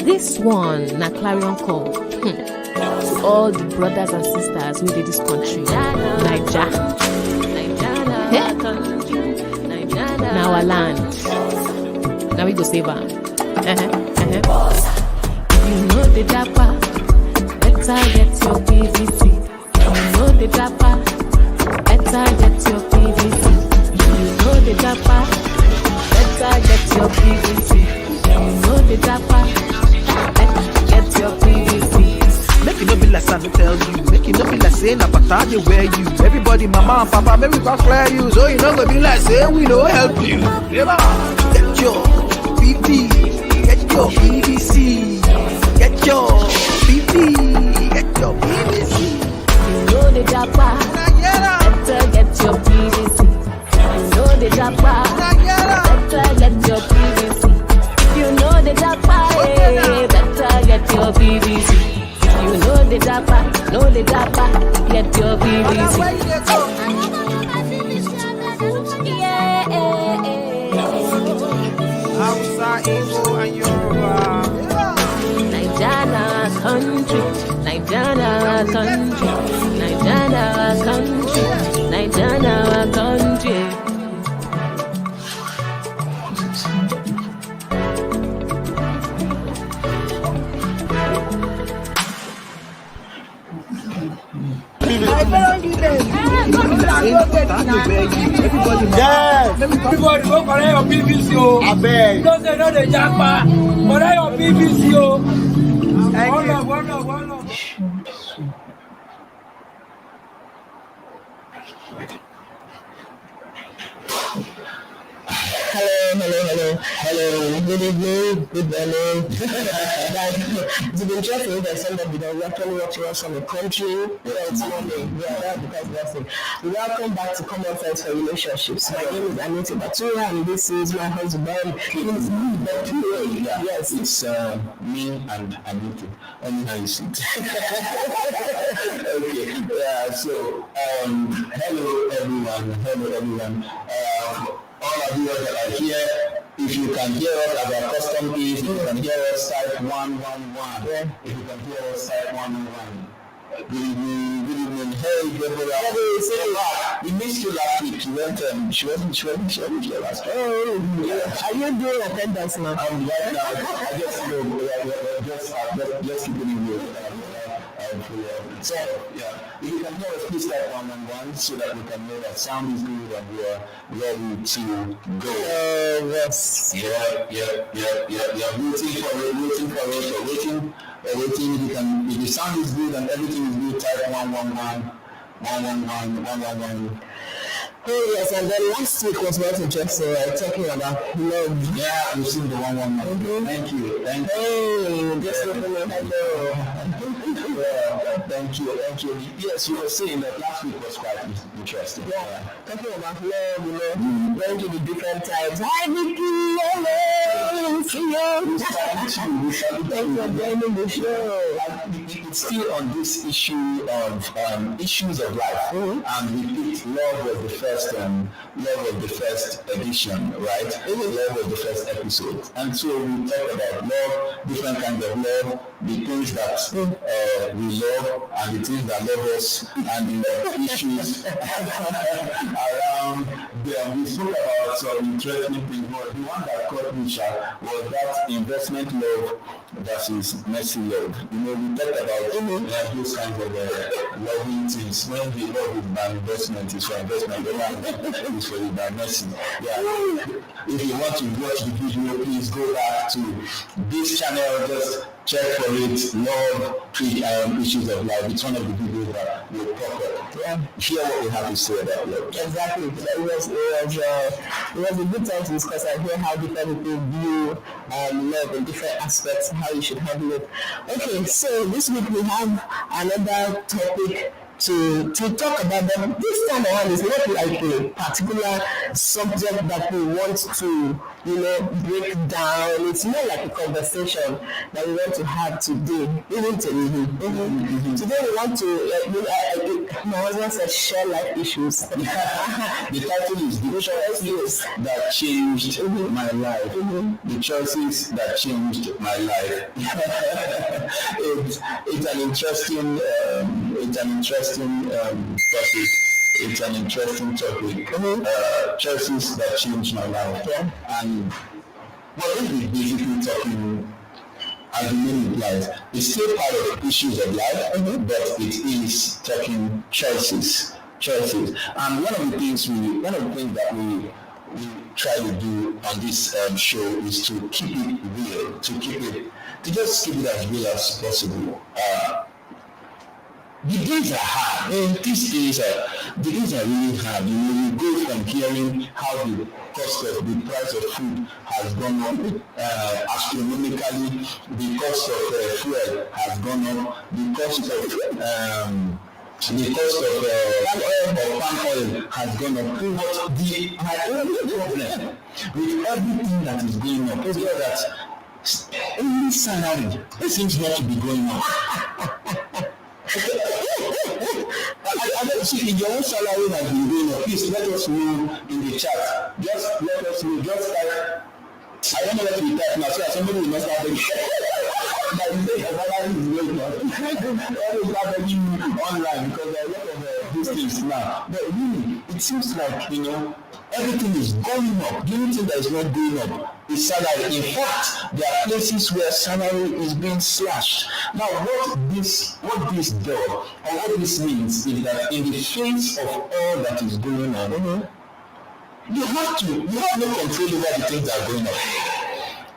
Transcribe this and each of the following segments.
This one na clarion call to all the brothers and sisters within this country. Naija. Na our land. Now we go save am. You know the dapper, better get your PVC. You know the dapper, better get your PVC. You know the dapper, better get your PVC. You know the dapper, better get your PVC. Make it no be like I tell you. Make it no be like saying Apata they wear you. Everybody, mama and papa, make we go clear you. So you know go be like saying we no help you. Get your PP, get your PVC, get your PP, get your PVC. You know the dapper, better get your PVC. You know the dapper, better get your PVC. You know the dapper, better get your PVC. You know the dapper, get your PVC. Naija country, Naija country, Naija country, Naija country. Everybody go for your PVC. I beg. Don't say no the japa. For your PVC. One love. Hello. Good evening. Good morning. It's been interesting that somebody that actually watching us from the country. It's morning. Because that's it. Welcome back to Common Sense for Relationships. My name is Anita Batura, and this is my husband. It's me, Batura. Yes, it's me and Anita. Only how you see it. Okay. Yeah. So, hello everyone. All of you that are here, if you can hear us as our custom is, if you can hear us type 111. Yeah. If you can hear us type 111. Good evening. Hey, Deborah. We missed you last week. She wasn't here last week. Oh, yeah. Are you doing attendance now? Right now. I just keep it in here. So, yeah, if you can hear us, please type 111 so that we can know that sound is good and we are ready to go. Yes. Yeah. Waiting. If the sound is good and everything is good, type 111. Oh yes, and then last week was what interesting, talking about love. Yeah, you've seen the 111. Mm-hmm. Thank you. Hey, just looking at hello. Thank you. Yes, you were saying that last week was quite interesting. Yeah. Talking about love, going to the different types. Hi, Vicky. See you. Thanks for joining the show. It's still on this issue of issues of life, and we picked love was the first edition, right? Love was the first episode, and so we talk about love, different kinds of love, the things that we love and the things that love us, and the issues around them. We spoke about some interesting things, but the one that caught me sharp was that investment love versus mercy love. We talked about those kinds of loving things. When the love is by investment, is for investment, the one is for by mercy. Yeah. If you want to watch the video, please go back to this channel. Just check for it. Love issues of life. It's one of the videos that will pop up. Yeah. Hear what we have to say about love. Exactly. It was a good time to discuss and hear how different people view love in different aspects, how you should handle it. Okay, so this week we have another topic to talk about them. This time around is not like a particular subject that we want to break down. It's more like a conversation that we want to have today, isn't it? Today we want to, my husband said, share life issues. The title is The Choices That Changed My Life. The Choices That Changed My Life. It's an interesting topic. It's an interesting topic. Choices that changed my life. And what we're basically talking, as the name implies, it's still part of issues of life, but it is talking choices. And one of the things that we try to do on this show is to keep it real, to just keep it as real as possible. The days are hard. These days are really hard. You go from hearing how the cost of the price of food has gone up astronomically, the cost of fuel has gone up, the cost of palm oil has gone up. But my only problem with everything that is going up is that only salary seems not to be going up. I don't see if your own salary has been going up. Please let us know in the chat. Just let us know. Just like, I don't know what we type now, so somebody will not start begging. But you say your salary is going up. Always start begging online because there are a lot of these things now. But really, it seems like, everything is going up. The only thing that is not going up is salary. In fact, there are places where salary is being slashed. Now, what this does, or what this means, is that in the face of all that is going on, you have no control over the things that are going on.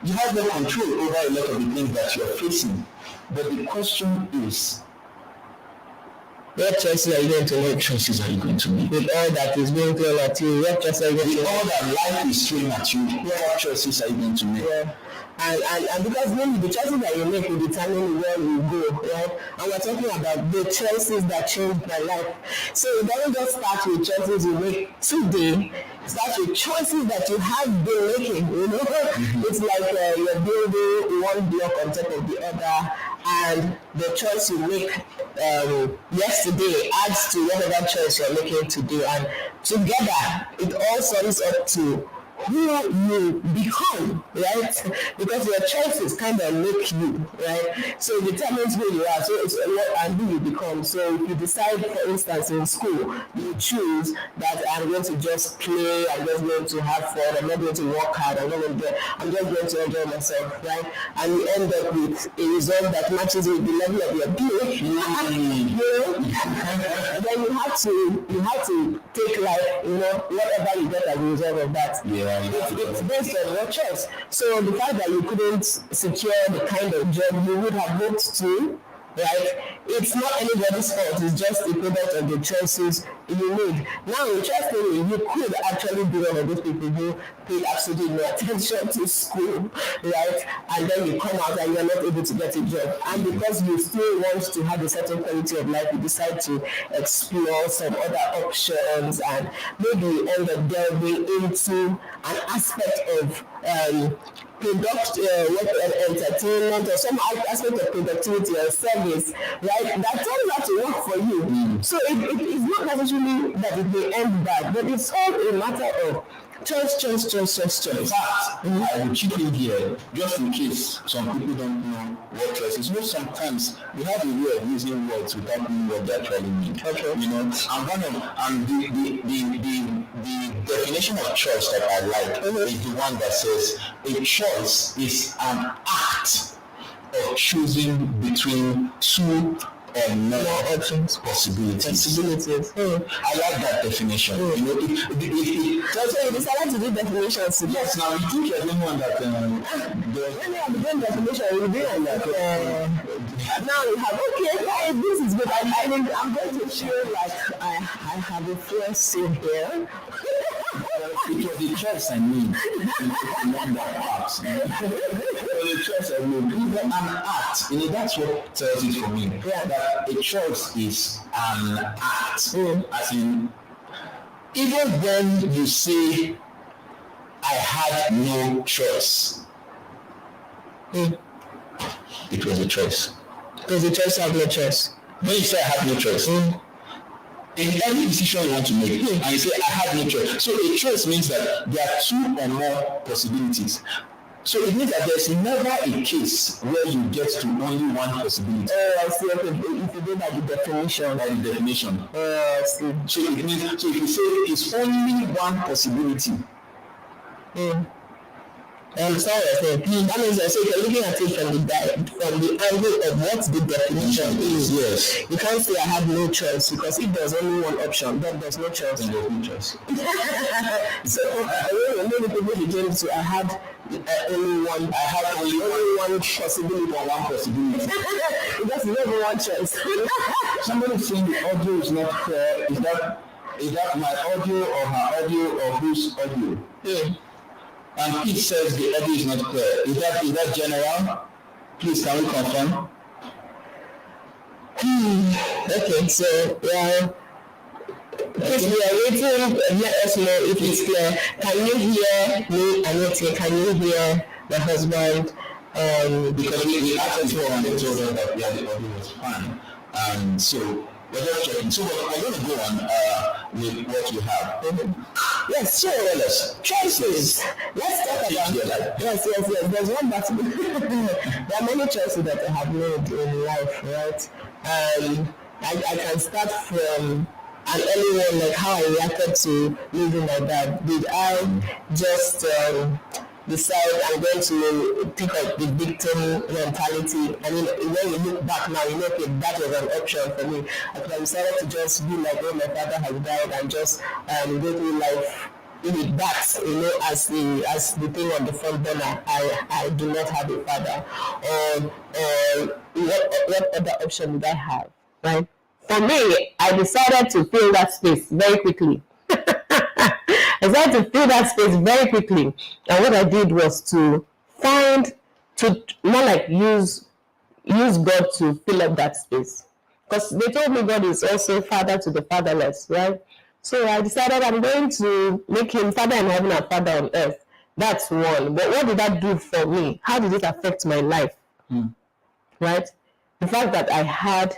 You have no control over a lot of the things that you're facing. But the question is, what choices are you going to make? What choices are you going to make? With all that is being thrown at you, what choices are you going to make? With all that life is throwing at you, what choices are you going to make? Yeah. And because maybe the choices that you make will determine where you go, right? And we're talking about the choices that changed my life. So it doesn't just start with choices you make today. It starts with choices that you have been making, It's like you're building one block on top of the other, and the choice you make yesterday adds to whatever choice you're making today, and together it all sums up to who you become, right? Because your choices kind of make you, right? So it determines who you are. So it's what and who you become. So if you decide, for instance, in school, you choose that I'm going to just play, I'm just going to have fun, I'm not going to work hard, I'm just going to enjoy myself, right? And you end up with a result that matches with the level of your being. Then you have to take life, whatever you get as a result of that. Yeah. It's based on your choice. So the fact that you couldn't secure the kind of job you would have hoped to, right? It's not anybody's fault. It's just a product of the choices you made. Now, interestingly, you could actually be one of those people who paid absolutely no attention to school, right? And then you come out and you're not able to get a job. And because you still want to have a certain quality of life, you decide to explore some other options, and maybe you end up delving into an aspect of entertainment or some aspect of productivity or service, right? That turns out to work for you. So it's not necessarily that it may end bad, but it's all a matter of choice. In fact, I will chip in here just in case some people don't know what choice is. Sometimes we have a way of using words without knowing what they actually mean. Okay. And the definition of choice that I like is the one that says a choice is an act of choosing between two or more options, possibilities. I like that definition. So you decided to do definitions. Yes, now you think you're the one that when you have the same definition, you'll be on that. Now you have this is good. I'm going to show I have a first scene here. It was the choice I made. The choice I made. Even an act. That's what tells it for me. Yeah. That a choice is an act. As in, even when you say I had no choice. It was a choice. It was a choice to have no choice. When you say I have no choice, in every decision you want to make, and you say I have no choice. So a choice means that there are two or more possibilities. So it means that there's never a case where you get to only one possibility. I see. Okay. If you go by the definition. By the definition. I see. So it means, so if you say it's only one possibility. I understand what you're saying. That means so you're looking at it from the angle of what the definition is. Yes. You can't say I have no choice, because if there's only one option, then there's no choice. Then there's no choice. So many people begin to I had only one possibility. Because you have one choice. Somebody saying the audio is not clear. Is that my audio or her audio or whose audio? And Pete says the audio is not clear. Is that general? Please, can we confirm? Okay, so please, we are waiting. Let us know if it's clear. Can you hear me, Anita? Can you hear my husband? Because we asked before and they told us that the audio was fine. And so we're just checking. So we're going to go on with what you have. Yes, sure. Choices. Let's talk about yes. There's one that there are many choices that I have made in life, right? I can start from an early one, like how I reacted to losing my dad. Did I just decide I'm going to pick up the victim mentality? I mean, when you look back now, you know, okay, that was an option for me. I could have decided to just be like, oh, my father has died, and just go through life with that, you know, as the thing on the front burner. I do not have a father. What other option would I have, right? For me, I decided to fill that space very quickly. I decided to fill that space very quickly. And what I did was to more like use God to fill up that space. Because they told me God is also father to the fatherless, right? So I decided I'm going to make him father in heaven and father on earth. That's one. But what did that do for me? How did it affect my life? Right? The fact that I had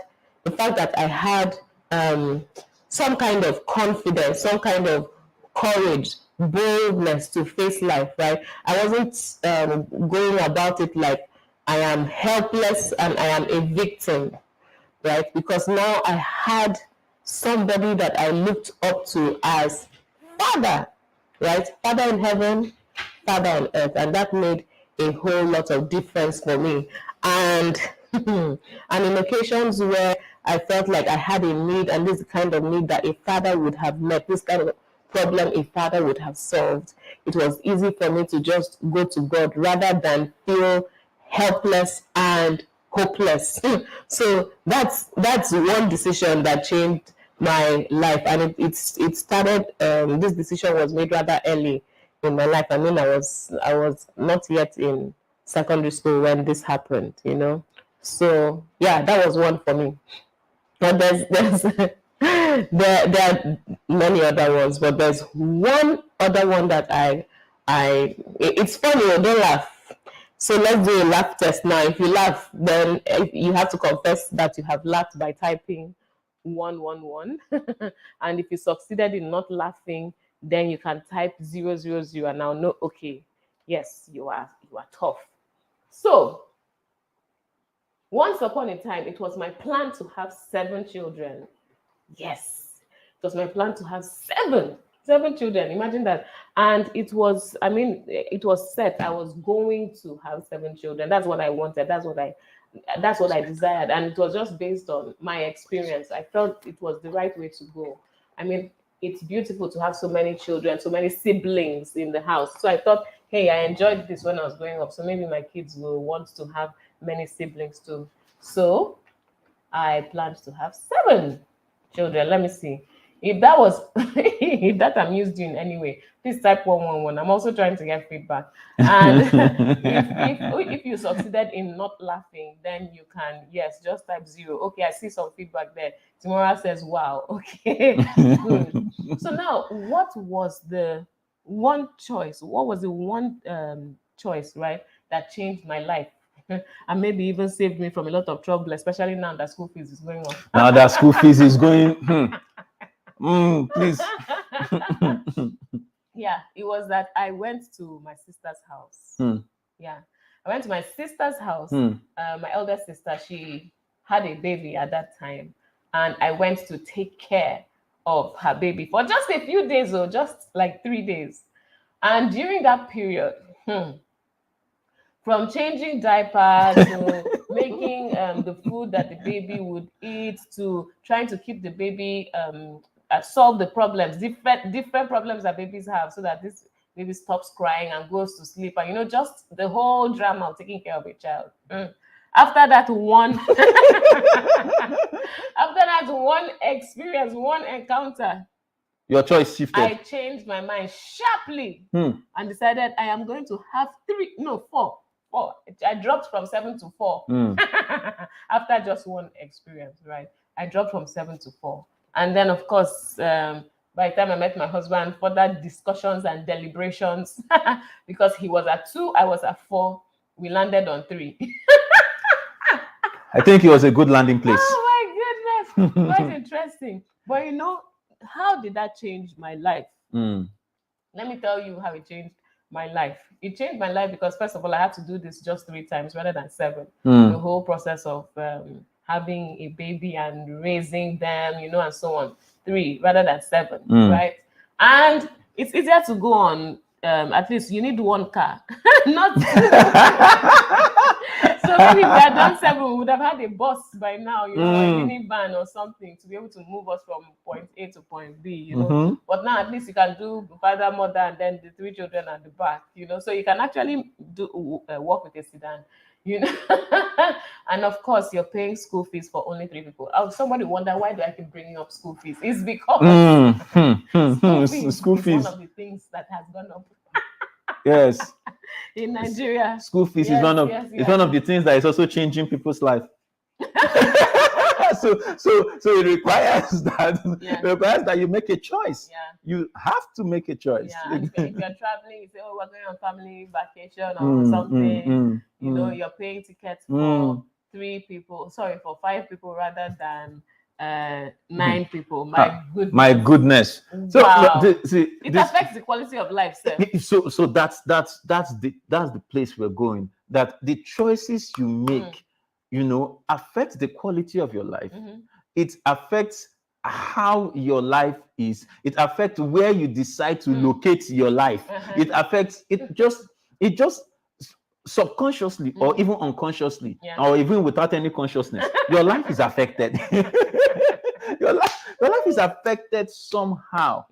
some kind of confidence, some kind of courage, boldness to face life, right? I wasn't going about it like I am helpless and I am a victim, right? Because now I had somebody that I looked up to as Father, right? Father in heaven, Father on earth. And that made a whole lot of difference for me. And in occasions where I felt like I had a need, and this kind of need that a father would have met, this kind of problem a father would have solved, it was easy for me to just go to God rather than feel helpless and hopeless. So that's one decision that changed my life, and it started. This decision was made rather early in my life. I mean, I was not yet in secondary school when this happened, you know. So yeah, that was one for me. But there's there are many other ones, but there's one other one that it's funny, don't laugh. So let's do a laugh test now. If you laugh, then you have to confess that you have laughed by typing 111. And if you succeeded in not laughing, then you can type 000 and I'll know, okay, yes, you are tough. So once upon a time, it was my plan to have 7 children. Yes, it was my plan to have 7 children. Imagine that. And it was set. I was going to have 7 children. That's what I wanted. That's what I desired. And it was just based on my experience. I felt it was the right way to go. I mean, it's beautiful to have so many children, so many siblings in the house. So I thought, hey, I enjoyed this when I was growing up. So maybe my kids will want to have many siblings too. So I planned to have 7 children. Let me see. If that was if that amused you in any way, please type 111. I'm also trying to get feedback. And if you succeeded in not laughing, then you can, yes, just type 0. Okay, I see some feedback there. Timora says, wow. Okay, good. So now, what was the one choice. What was the one choice, right, that changed my life? And maybe even saved me from a lot of trouble, especially now that school fees is going on. Now that school fees is going, please. Yeah, it was that I went to my sister's house. Yeah, I went to my sister's house. My elder sister, she had a baby at that time, and I went to take care of her baby for just a few days, or just like 3 days. And during that period, from changing diapers to making the food that the baby would eat, to trying to keep the baby solve the problems, different problems that babies have, so that this baby stops crying and goes to sleep, and just the whole drama of taking care of a child. After that one experience, one encounter, your choice shifted. I changed my mind sharply and decided I am going to have four. I dropped from 7 to 4 after just one experience, right? I dropped from 7 to 4. And then, of course, by the time I met my husband, further discussions and deliberations, because he was at 2, I was at 4, we landed on 3. I think it was a good landing place. Oh my goodness, quite interesting. But how did that change my life? Let me tell you how it changed my life. It changed my life because, first of all, I had to do this just 3 times rather than 7. The whole process of having a baby and raising them, and so on. 3 rather than 7, right? And it's easier to go on. At least you need 1 car, not 2. So maybe if we had done 7, we would have had a bus by now, a minivan or something to be able to move us from point A to point B, But now at least you can do father, mother, and then the 3 children at the back, So you can actually walk with a sedan, And of course, you're paying school fees for only 3 people. Somebody wonder, why do I keep bringing up school fees? It's because school fees is one of the things that has gone up. Yes. In Nigeria, school fees is one of the things that is also changing people's life. so it requires that you make a choice. You have to make a choice. If you're traveling, you say, "Oh, we're going on family vacation or something." You're paying tickets for 3 people. Sorry, for 5 people rather than 9 people. My goodness. So wow. It affects the quality of life, sir. So that's the place we're going. That the choices you make, affect the quality of your life. It affects how your life is. It affects where you decide to locate your life. It affects it just subconsciously or even unconsciously, or even without any consciousness. Your life is affected. Your life is affected somehow.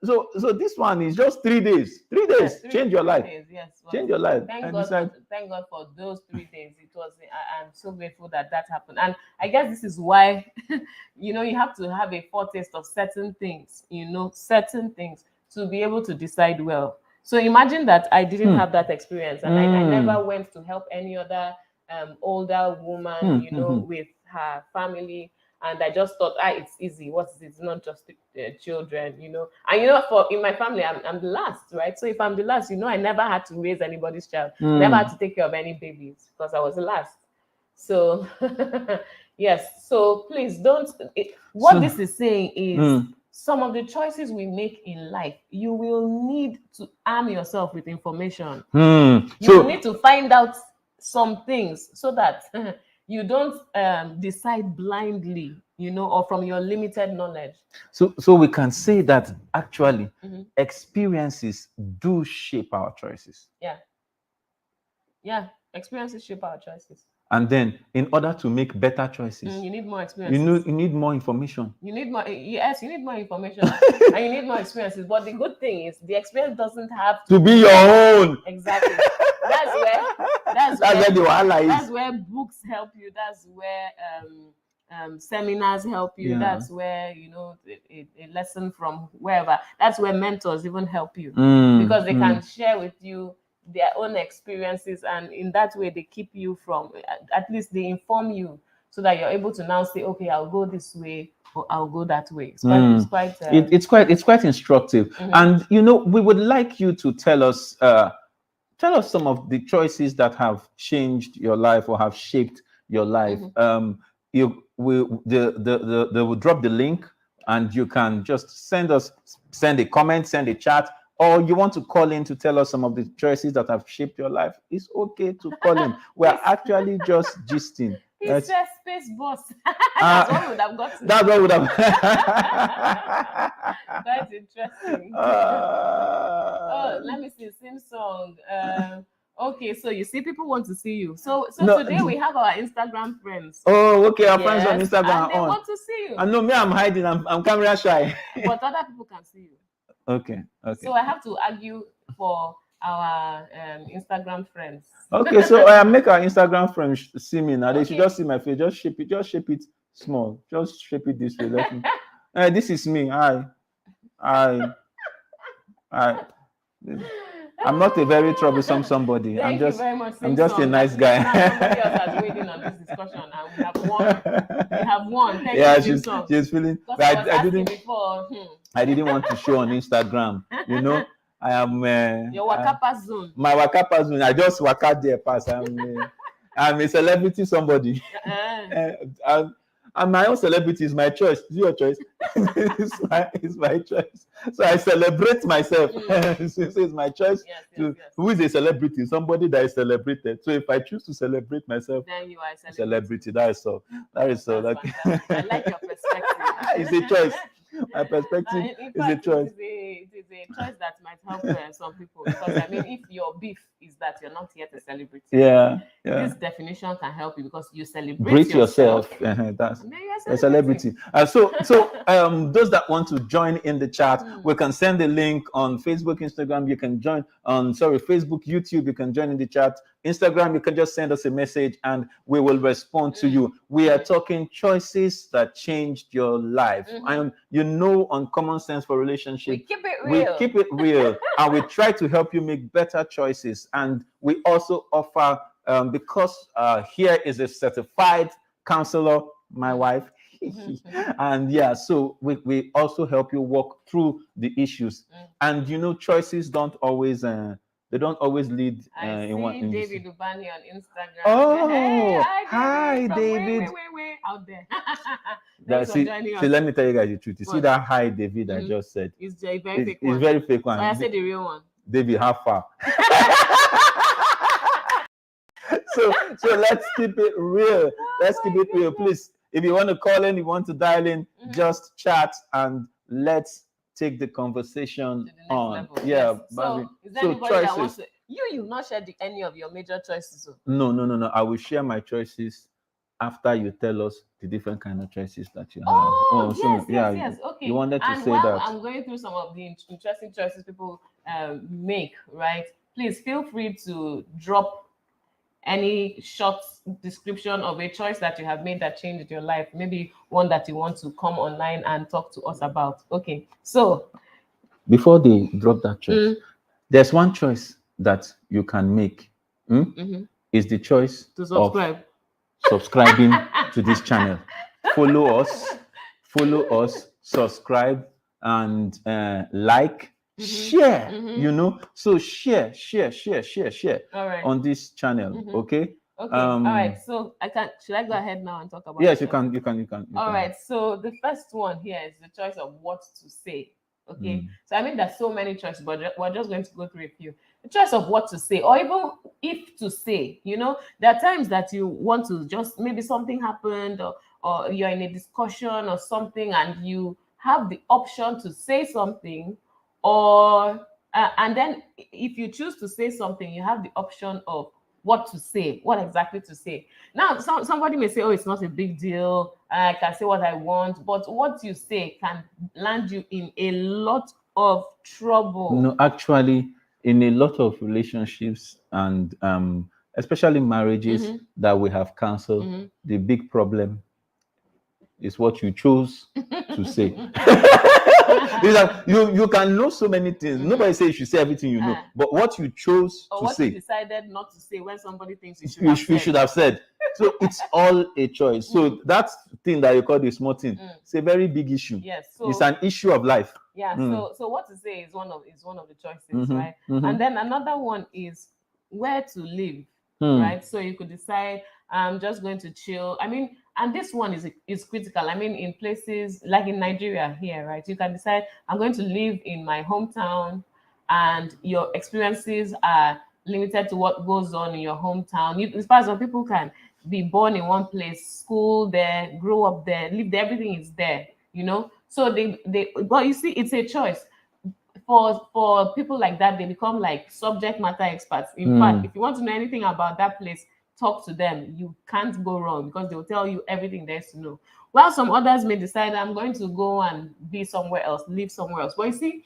So this one is just 3 days. 3 days, change your life. Change your life. Thank God for those 3 days. It was. I'm so grateful that happened. And I guess this is why, you have to have a foretaste of certain things. Certain things to be able to decide well. So imagine that I didn't have that experience, and I never went to help any other older woman, with her family. And I just thought, it's easy. What is it? It's not just children, And in my family, I'm the last, right? So if I'm the last, I never had to raise anybody's child. Never had to take care of any babies because I was the last. So yes. So please don't. This is saying is some of the choices we make in life, you will need to arm yourself with information. You will need to find out some things so that you don't decide blindly, or from your limited knowledge. So we can say that actually experiences do shape our choices. Yeah, experiences shape our choices. And then, in order to make better choices, you need more experiences. You need more information. You need more. Yes, you need more information, and you need more experiences. But the good thing is, the experience doesn't have to be your own. Exactly. That's where the wahala is. That's where books help you. That's where seminars help you. That's where a lesson from wherever. That's where mentors even help you because they can share with you their own experiences, and in that way they keep you from, at least they inform you so that you're able to now say, okay, I'll go this way or I'll go that way. It's quite instructive. And we would like you to tell us some of the choices that have changed your life or have shaped your life. They will drop the link, and you can just send a comment, send a chat, or you want to call in to tell us some of the choices that have shaped your life. It's okay to call in. We're actually just gisting. He says space boss. That's what would have gotten. That's what would have. That's interesting. Let me see. Sing song. Okay, so you see, people want to see you. So today we have our Instagram friends. Oh, okay, our friends on Instagram. And they want to see you. I know me, I'm hiding. I'm camera shy. But other people can see you. Okay. So I have to argue for our Instagram friends. Okay, so I make our Instagram friends see me now. They should just see my face. Just shape it small. Just shape it this way. Let me. This is me. I'm not a very troublesome somebody. Thank you very much. I'm just a nice guy. Somebody else has waiting on this discussion, and we have won. Thank you. She's feeling. I didn't want to show on Instagram. I am your Wakapa zone. My Wakapa zone. I just waka there pass. I'm a celebrity somebody. And my own celebrity is my choice. It's your choice. it's my choice. So I celebrate myself. So it's my choice. Yes. Who is a celebrity? Somebody that is celebrated. So if I choose to celebrate myself, then you are a celebrity. That is so. I like your perspective. It's a choice. My perspective is a choice. It is a choice that might help some people, because if your beef is that you're not yet a celebrity, this definition can help you because you celebrate yourself. That's a celebrity. So those that want to join in the chat, we can send a link on Facebook, Instagram. You can join on Facebook, YouTube. You can join in the chat. Instagram, you can just send us a message and we will respond to you. We are talking choices that changed your life. And on Common Sense for Relationship, we keep it real. And we try to help you make better choices. And we also offer, because here is a certified counselor, my wife. And so we also help you walk through the issues. And choices don't always they don't always lead in one. David Ubani on Instagram. Oh, hey, hi, David. Way out there. See, let me tell you guys the truth. You see that hi, David, I just said. It's a very fake one. It's very fake one. So I said the real one. David, how far? So let's keep it real. Let's keep it real, please. If you want to call in, you want to dial in, just chat and let's take the conversation on. Level. So is there anybody that wants to? You've not shared any of your major choices. No. I will share my choices after you tell us the different kind of choices that you have. Yes. Okay. You wanted to say while that. I'm going through some of the interesting choices people make, right? Please feel free to drop any short description of a choice that you have made that changed your life, maybe one that you want to come online and talk to us about. Okay, so before they drop that choice, there's one choice that you can make. Is the choice to subscribe. Of subscribing to this channel. Follow us, subscribe, and like. Share, so share all right. on this channel. Okay. All right, so should I go ahead now and talk about yes, you can. All right, so the first one here is the choice of what to say. Okay, so there's so many choices, but we're just going to go through a few. The choice of what to say, or even if to say. There are times that you want to just, maybe something happened, or you're in a discussion or something, and you have the option to say something. And then if you choose to say something, you have the option of what to say, what exactly to say. Now, somebody may say, oh, it's not a big deal. I can say what I want. But what you say can land you in a lot of trouble. No, actually, in a lot of relationships and especially marriages that we have counseled, the big problem is what you chose to say. It's like you can know so many things. Nobody says you should say everything you know, but what you chose or to what say, you decided not to say when somebody thinks you should you have said. should have said. So it's all a choice. So that thing that you call the small thing, it's a very big issue. Yes, so it's an issue of life. Yeah. So what to say is one of the choices, right? And then another one is where to live, right? So you could decide, I'm just going to chill. I mean, and this one is critical. I mean, in places like in Nigeria here, right? You can decide, I'm going to live in my hometown, and your experiences are limited to what goes on in your hometown. As far as some people can be born in one place, school there, grow up there, live there, everything is there, So but you see, it's a choice. For people like that, they become like subject matter experts. In fact, if you want to know anything about that place, talk to them. You can't go wrong because they'll tell you everything there is to know. While some others may decide, I'm going to go and be somewhere else, live somewhere else. But you see,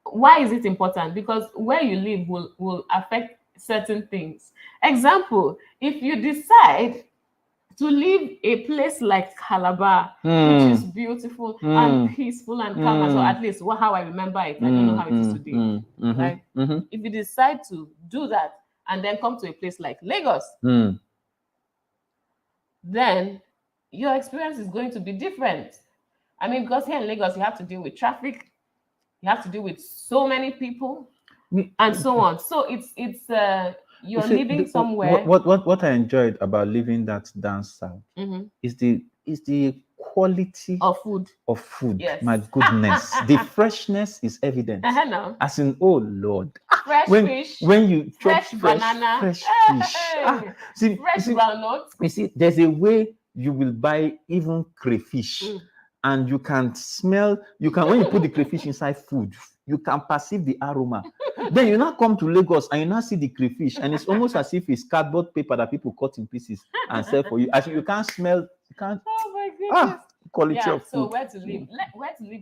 why is it important? Because where you live will affect certain things. Example, if you decide to leave a place like Calabar, which is beautiful and peaceful and calm, as well, at least how I remember it. I don't know how it is today. Right? If you decide to do that and then come to a place like Lagos, then your experience is going to be different. I mean, because here in Lagos, you have to deal with traffic, you have to deal with so many people, and so on. So you're living somewhere. What I enjoyed about living that down south is the quality of food. Yes. My goodness, the freshness is evident. No. As in, oh Lord, fresh fish. When you chop fresh banana, fresh fish, fresh groundnut. You see, there's a way you will buy even crayfish. And you can smell, when you put the crayfish inside food, you can perceive the aroma. Then you now come to Lagos and you now see the crayfish, and it's almost as if it's cardboard paper that people cut in pieces and sell for you. As you can't smell, you can't. Oh my goodness. Quality of food. So where to live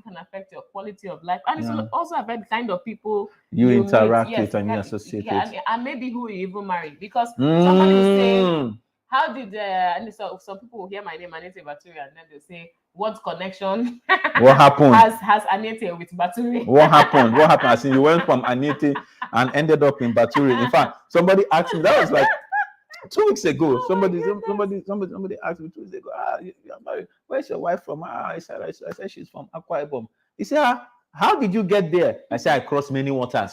can affect your quality of life, and it also affect the kind of people you interact with and you associate with, and maybe who you even marry. Because somebody will say, how did and so some people will hear my name, Anete Baturi, and then they'll say, what connection what happened has Anete with Baturi? What happened as in you went from Anete and ended up in Baturi? In fact, somebody asked me, that was like 2 weeks ago. Somebody asked me 2 weeks ago, you're married, where's your wife from? I said she's from Akwa Ibom. He said, how did you get there? I said, I crossed many waters.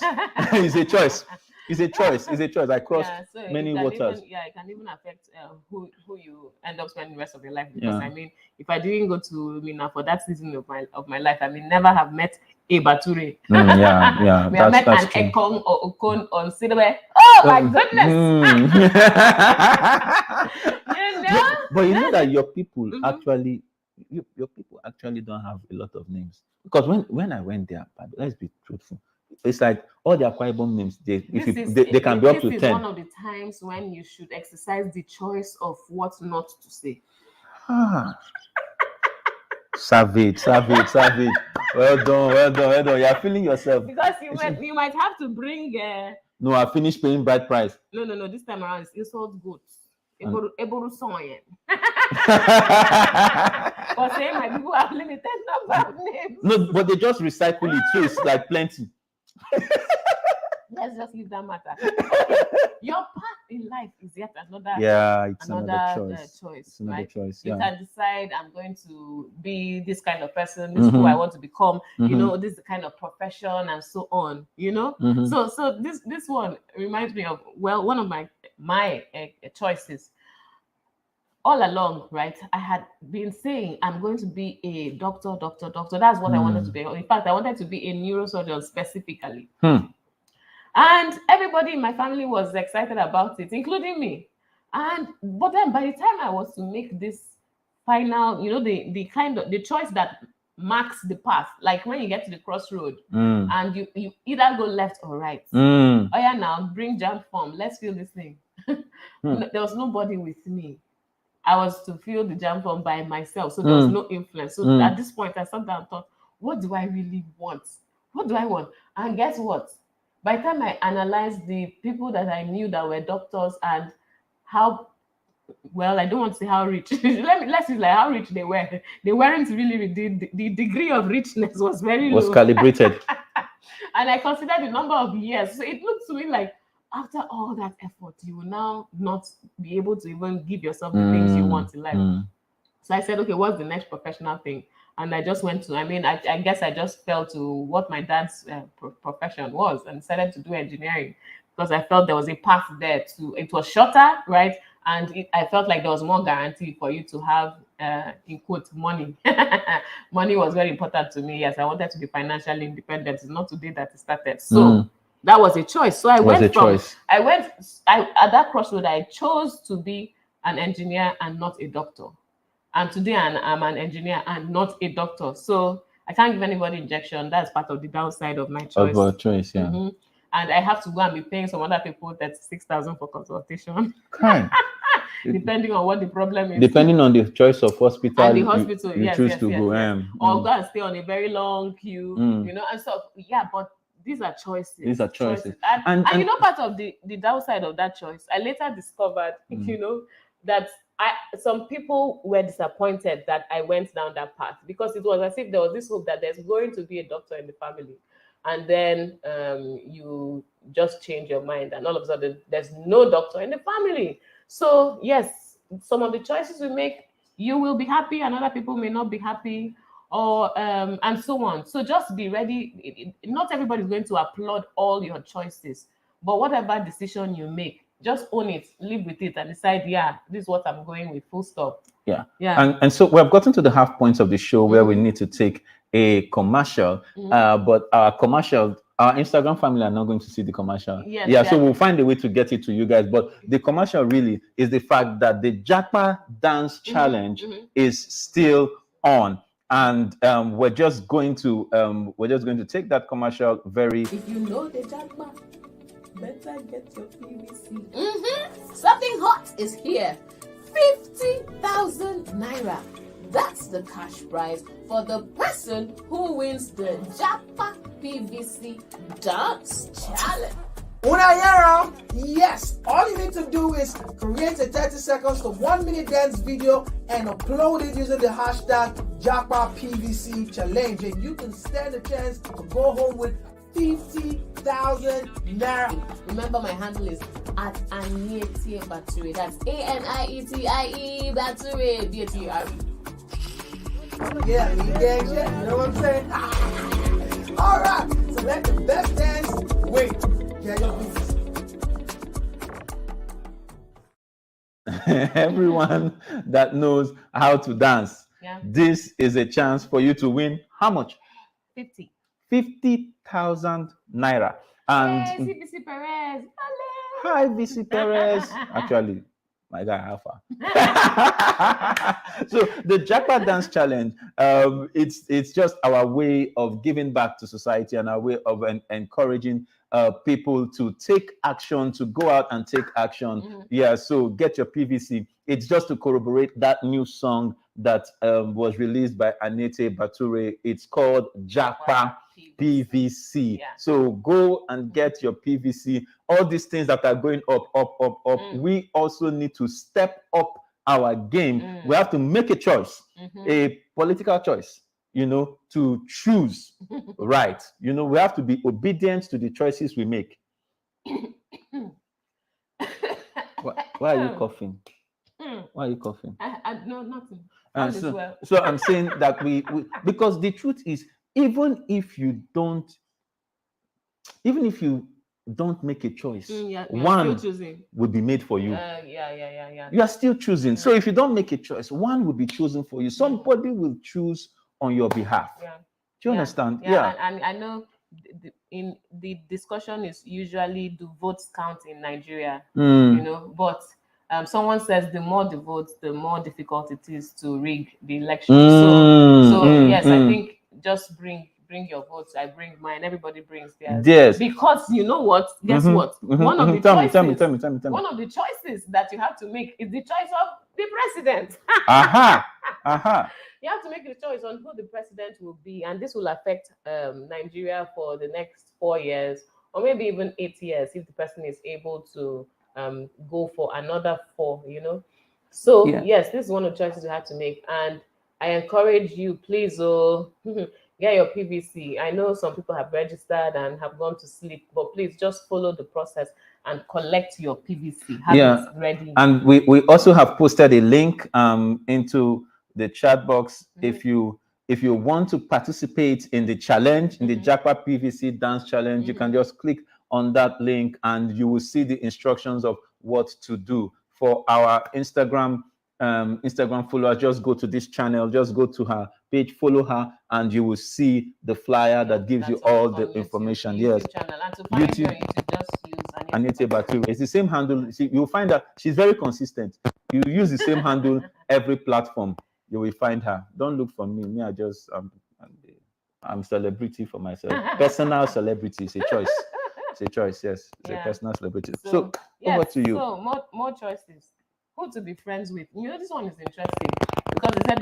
It's a choice. I crossed many waters. It can even affect who you end up spending the rest of your life. Because I mean, if I didn't go to Mina for that season of my life, I may never have met a Bature. Yeah. I met an Ekong or Okon on Sidobe. Oh my goodness! But you know that your people actually don't have a lot of names. Because when I went there, let's be truthful, it's like all the Akwa Ibom names, they can be up to 10. This is one of the times when you should exercise the choice of what not to say. Savage. Well done. You're feeling yourself. Because you might have to bring... No, I finished paying bride price. No. This time around, it's insult goods. Eboru Soyen. But saying my people have limited number of names. No, but they just recycle it, so it's like plenty. Let's just leave that matter. Your path in life is yet another. It's another choice. It's another choice. You can decide, I'm going to be this kind of person. This is who I want to become. This is the kind of profession and so on. So this one reminds me of one of my choices. All along, right? I had been saying I'm going to be a doctor. That's what I wanted to be. In fact, I wanted to be a neurosurgeon specifically. And everybody in my family was excited about it, including me. But then by the time I was to make this final, the choice that marks the path, like when you get to the crossroad and you either go left or right. Oh yeah, now bring jump form. Let's feel this thing. There was nobody with me. I was to feel the jam form by myself, so there was no influence. So at this point, I sat down and thought, what do I really want? What do I want? And guess what? By the time I analyzed the people that I knew that were doctors and how well, I don't want to say how rich. Let's say like how rich they were. They weren't really the degree of richness was very Was low. calibrated. And I considered the number of years. So it looks to me like after all that effort, you will now not be able to even give yourself the things you want in life. So I said, okay, what's the next professional thing? And I just went to, I guess I just fell to what my dad's profession was and decided to do engineering because I felt there was a path there it was shorter, right? And I felt like there was more guarantee for you to have, in quotes, money. Money was very important to me. Yes, I wanted to be financially independent. It's not today that it started. So that was a choice. So I went at that crossroad, I chose to be an engineer and not a doctor. And today I'm an engineer and not a doctor. So I can't give anybody injection. That's part of the downside of my choice. Of our choice, yeah. And I have to go and be paying some other people 36,000 for consultation. Okay. Depending on what the problem is. Depending on the choice of hospital, and the hospital, you choose to go. Or go and stay on a very long queue, and stuff. Yeah, but these are choices. These are choices. And part of the downside of that choice, I later discovered, that some people were disappointed that I went down that path because it was as if there was this hope that there's going to be a doctor in the family. And then you just change your mind and all of a sudden there's no doctor in the family. So yes, some of the choices we make, you will be happy and other people may not be happy, or and so on. So just be ready. Not everybody's going to applaud all your choices, but whatever decision you make, just own it, live with it, and decide, yeah, this is what I'm going with, full stop. Yeah. And so we have gotten to the half points of the show where we need to take a commercial, but our Instagram family are not going to see the commercial. So we'll find a way to get it to you guys. But the commercial really is the fact that the Japa Dance Challenge is still on. And we're just going to take that commercial very. If you know the Japa, better get your PVC. Something hot is here. 50,000 naira. That's the cash prize for the person who wins the Japa PVC Dance Challenge. Unayera, yes, all you need to do is create a 30 seconds to 1 minute dance video and upload it using the hashtag Japa PVC Challenge, and you can stand a chance to go home with 50,000 naira. Remember, my handle is at Aniete Bature. That's ANIETIE Bature BATURE. Yeah, you know what I'm saying? All right, so let the best dance wait. Get your Everyone that knows how to dance, this is a chance for you to win how much? 50,000 naira. And hey, VC Perez. Hi, VC Perez. Actually, my guy Alpha. So the Japa Dance Challenge, it's just our way of giving back to society and our way of encouraging people to take action, to go out and take action. So get your PVC. It's just to corroborate that new song that was released by Anete Bature. It's called Japa PVC. So go and get your PVC. All these things that are going up. We also need to step up our game. We have to make a choice, a political choice, to choose right. We have to be obedient to the choices we make. Why are you coughing? Why are you coughing? No, nothing. So I'm saying that we because the truth is, even if you don't make a choice, one will be made for you. You are still choosing. So if you don't make a choice, one will be chosen for you. Somebody will choose on your behalf. Do you understand? And I know in the discussion is usually do votes count in Nigeria, but someone says the more the votes, the more difficult it is to rig the election. I think just bring your votes. I bring mine. Everybody brings theirs. Yes. Because you know what? Guess what? One of the choices. Tell me. One of the choices that you have to make is the choice of the president. You have to make the choice on who the president will be, and this will affect Nigeria for the next 4 years, or maybe even 8 years, if the person is able to go for another 4. So Yeah. yes, this is one of the choices you have to make, and I encourage you, please, get your PVC. I know some people have registered and have gone to sleep, but please just follow the process and collect your PVC. Have Yeah. it ready. And we also have posted a link into the chat box. If you want to participate in the challenge, in the Japa PVC dance challenge, you can just click on that link and you will see the instructions of what to do. For our Instagram followers, just go to this channel, just go to her page, follow her, and you will see the flyer that gives you all the information. YouTube Yes, channel. And to find you on YouTube, just use Anita Batu. It's the same handle. See, you'll find that she's very consistent. You use the same handle every platform, you will find her. Don't look for me. Me, I'm celebrity for myself. Personal celebrity is a choice. It's a choice, yes. It's a personal celebrity. So yes, over to you. So more choices. Who to be friends with? You know, this one is interesting because they said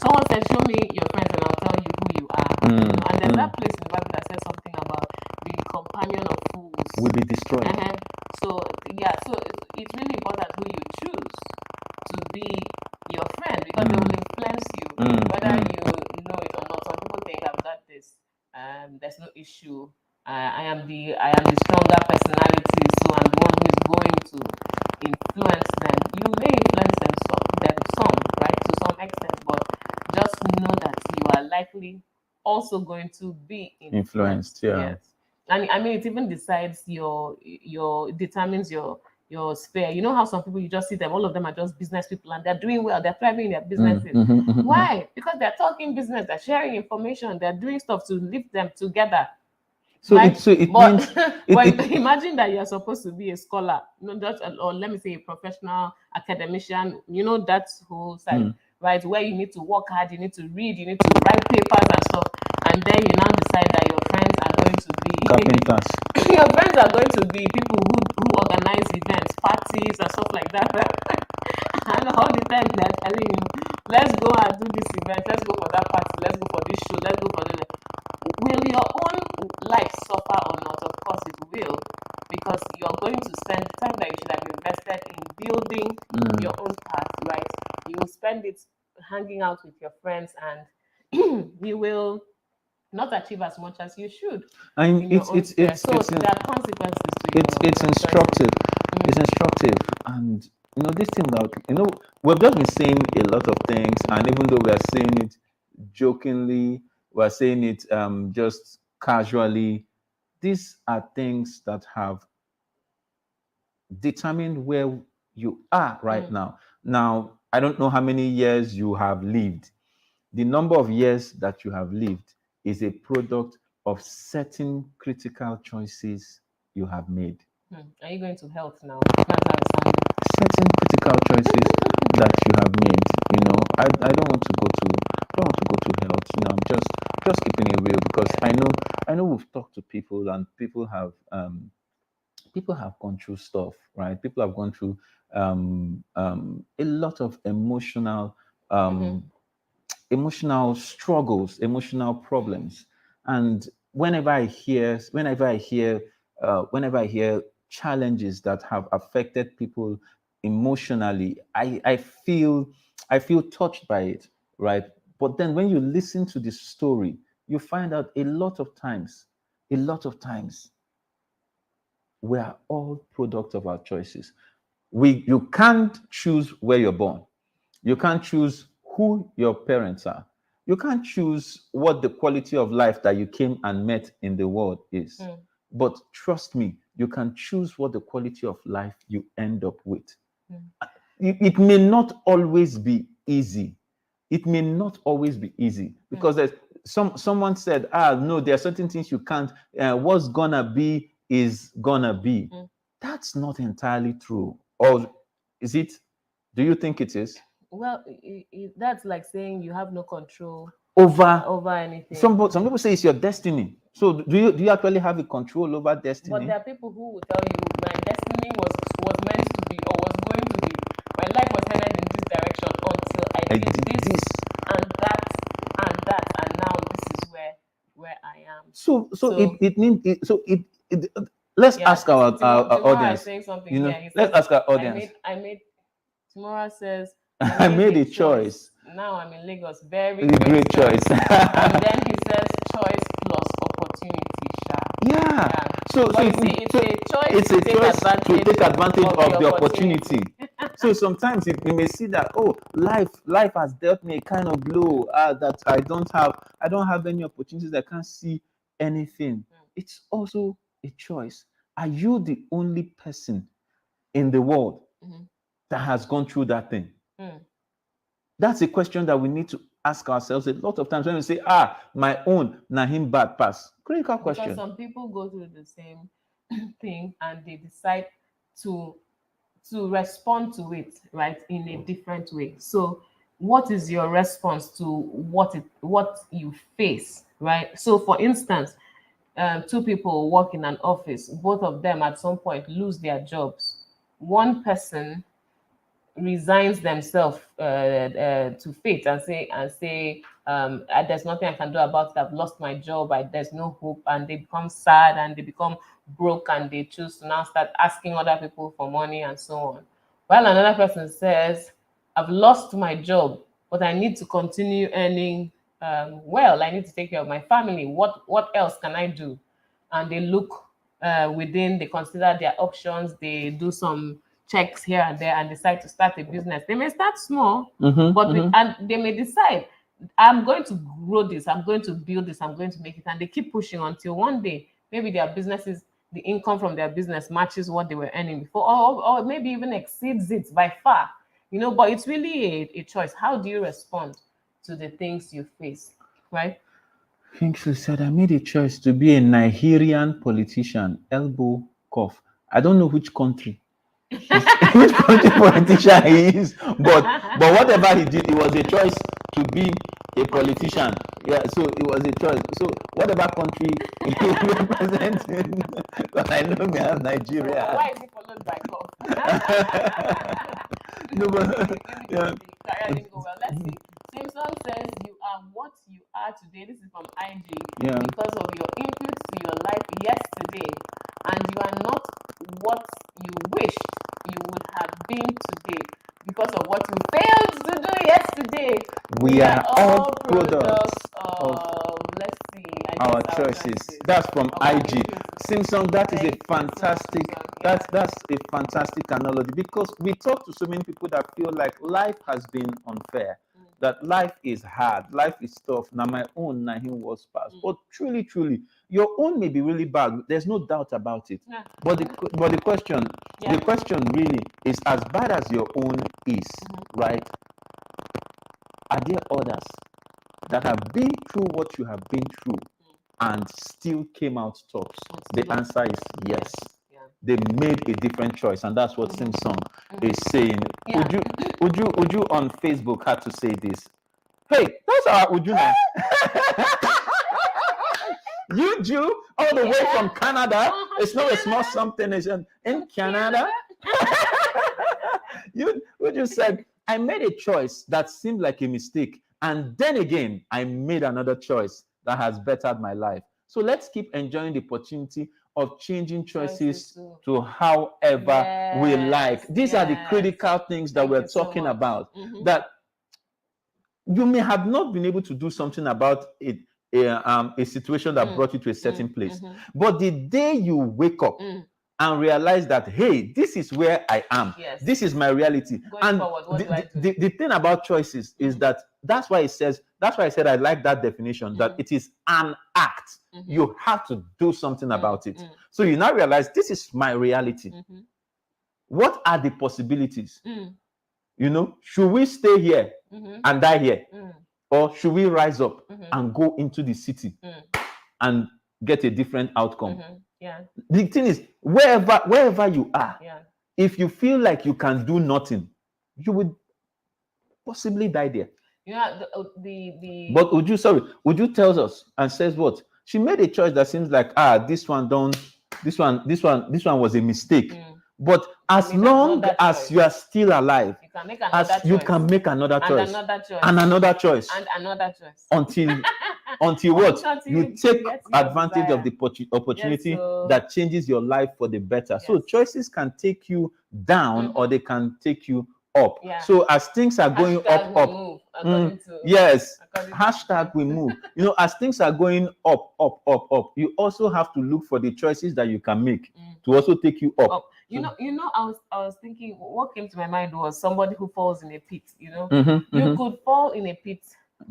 someone said, "Show me your friends, and I'll tell you who you are." And there's that place in the Bible that says something about the companion of fools will be destroyed. So yeah, so it's really important who you choose to be your friend because they will influence you, whether you know it or not. Some people think I've got this. There's no issue. I am the stronger personality, so I'm the one who is going to influence them. You may influence them some, right, to some extent, but just know that you are likely also going to be influenced. Yeah. Yes. And I mean, it even decides determines your sphere. You know how some people, you just see them, all of them are just business people and they're doing well, they're thriving in their businesses. Why? Because they're talking business, they're sharing information, they're doing stuff to lift them together. So right? it Imagine that you're supposed to be a scholar, or let me say a professional academician, you know, that whole side, right? Where you need to work hard, you need to read, you need to write papers and stuff. And then you now decide that your friends are going to be carpenters. Your friends are going to be people who organize events, parties, and stuff like that. And all the time they're telling you, let's go and do this event, let's go for that party, let's go for this show, let's go for this. Will your own life suffer or not? Of course it will, because you're going to spend time that you should have invested in building your own path, right? You will spend it hanging out with your friends, and you will not achieve as much as you should. And there are consequences to it's instructive. It's instructive, and you know this thing about we've just been saying a lot of things, and even though we are saying it jokingly, we're saying it just casually, these are things that have determined where you are right now. Now, I don't know how many years you have lived. The number of years that you have lived is a product of certain critical choices you have made. Are you going to health now? Certain critical choices that you have made. I don't want to go to health. I'm just keeping it real, because I know we've talked to people, and people have gone through stuff, right? People have gone through a lot of emotional struggles, emotional problems. And whenever I hear challenges that have affected people emotionally, I feel touched by it, right? But then when you listen to the story, you find out a lot of times we are all product of our choices. You can't choose where you're born. You can't choose who your parents are. You can't choose what the quality of life that you came and met in the world is. But trust me, you can choose what the quality of life you end up with. It may not always be easy. It may not always be easy, because there's someone said, no, there are certain things you can't. What's gonna be is gonna be. That's not entirely true. Or is it? Do you think it is? Well, that's like saying you have no control over anything. Some people say it's your destiny. So do you actually have a control over destiny? But there are people who will tell you, my destiny was meant to be, or was going to be. My life was headed in this direction until I did this and that, and now this is where I am. So it means let's ask our audience. Saying something let's ask our audience. I made Tomorrow says, I made a choice. Now I'm in Lagos. Very Great choice. And then he says choice plus opportunity. Yeah. So you see, it's a choice to take advantage of the opportunity. So sometimes you may see that, oh, life has dealt me a kind of blow that I don't have any opportunities. I can't see anything. It's also a choice. Are you the only person in the world that has gone through that thing? That's a question that we need to ask ourselves a lot of times when we say, my own, na him bad pass. Critical question. Because some people go through the same thing and they decide to respond to it, right, in a different way. So what is your response to what you face, right? So for instance, two people work in an office, both of them at some point lose their jobs. One person resigns themselves to fate and say there's nothing I can do about it. I've lost my job. There's no hope, and they become sad and they become broke, and they choose to now start asking other people for money and so on. While another person says, I've lost my job, but I need to continue earning well. I need to take care of my family. What else can I do? And they look within, they consider their options, they do some checks here and there and decide to start a business. They may start small, and they may decide, I'm going to grow this, I'm going to build this, I'm going to make it. And they keep pushing until one day, maybe their businesses, the income from their business matches what they were earning before, or maybe even exceeds it by far. But it's really a choice. How do you respond to the things you face, right? Kingsley said, I made a choice to be a Nigerian politician. Elbow cough. I don't know which country. Which country politician he is, but whatever he did, it was a choice to be a politician. Yeah, so it was a choice. So whatever country he representing, because I know we have Nigeria. Why is it followed by cough? No, but yeah. Let's see. Simpson says you are what you are today. This is from IG. Yeah. Because of your input to your life yesterday, and you are not what you wished you would have been today because of what you failed to do yesterday. We are all products of let's see, our choices. That's from IG. Simpson, that is a fantastic. That's a fantastic analogy, because we talk to so many people that feel like life has been unfair. That life is hard, life is tough. Now my own, now him was past. But truly, your own may be really bad. There's no doubt about it. Yeah. But the question really is, as bad as your own is, right? Are there others that have been through what you have been through and still came out tops? The answer is yes. They made a different choice, and that's what Simpson is saying. Yeah. Uju on Facebook had to say this. Hey, that's our Uju now. Uju, all the way from Canada. It's not a small something, it's in Canada. Uju said, I made a choice that seemed like a mistake, and then again, I made another choice that has bettered my life. So let's keep enjoying the opportunity of changing choices to however we like. These are the critical things that we're talking about. That you may have not been able to do something about it, a situation that brought you to a certain place. But the day you wake up and realize that, hey, this is where I am. This is my reality. Going forward, the thing about choices is that's why I said I like that definition, that it is an act. You have to do something about it. So you now realize, this is my reality. What are the possibilities? Should we stay here and die here? Or should we rise up and go into the city and get a different outcome? The thing is, wherever you are, if you feel like you can do nothing, you would possibly die there. But Uju tells us and says what? She made a choice that seems like this one was a mistake. But as long as you are still alive, you can make another choice. And another choice. Until what? You take advantage of the opportunity that changes your life for the better. So choices can take you down or they can take you up. Yeah. So as things are going Hashtag up, we move, according to, yes, according to- hashtag we move. You know, as things are going up, you also have to look for the choices that you can make to also take you up. You know, I was thinking, what came to my mind was somebody who falls in a pit. You know, you could fall in a pit,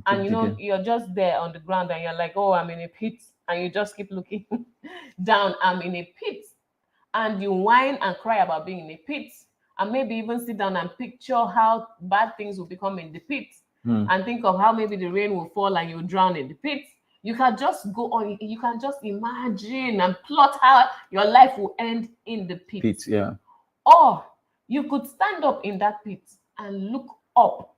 and you know, you're just there on the ground, and you're like, oh, I'm in a pit, and you just keep looking down. I'm in a pit, and you whine and cry about being in a pit, and maybe even sit down and picture how bad things will become in the pit, and think of how maybe the rain will fall and you'll drown in the pit. You can just go on, you can just imagine and plot how your life will end in the pit. Yeah. Or you could stand up in that pit and look up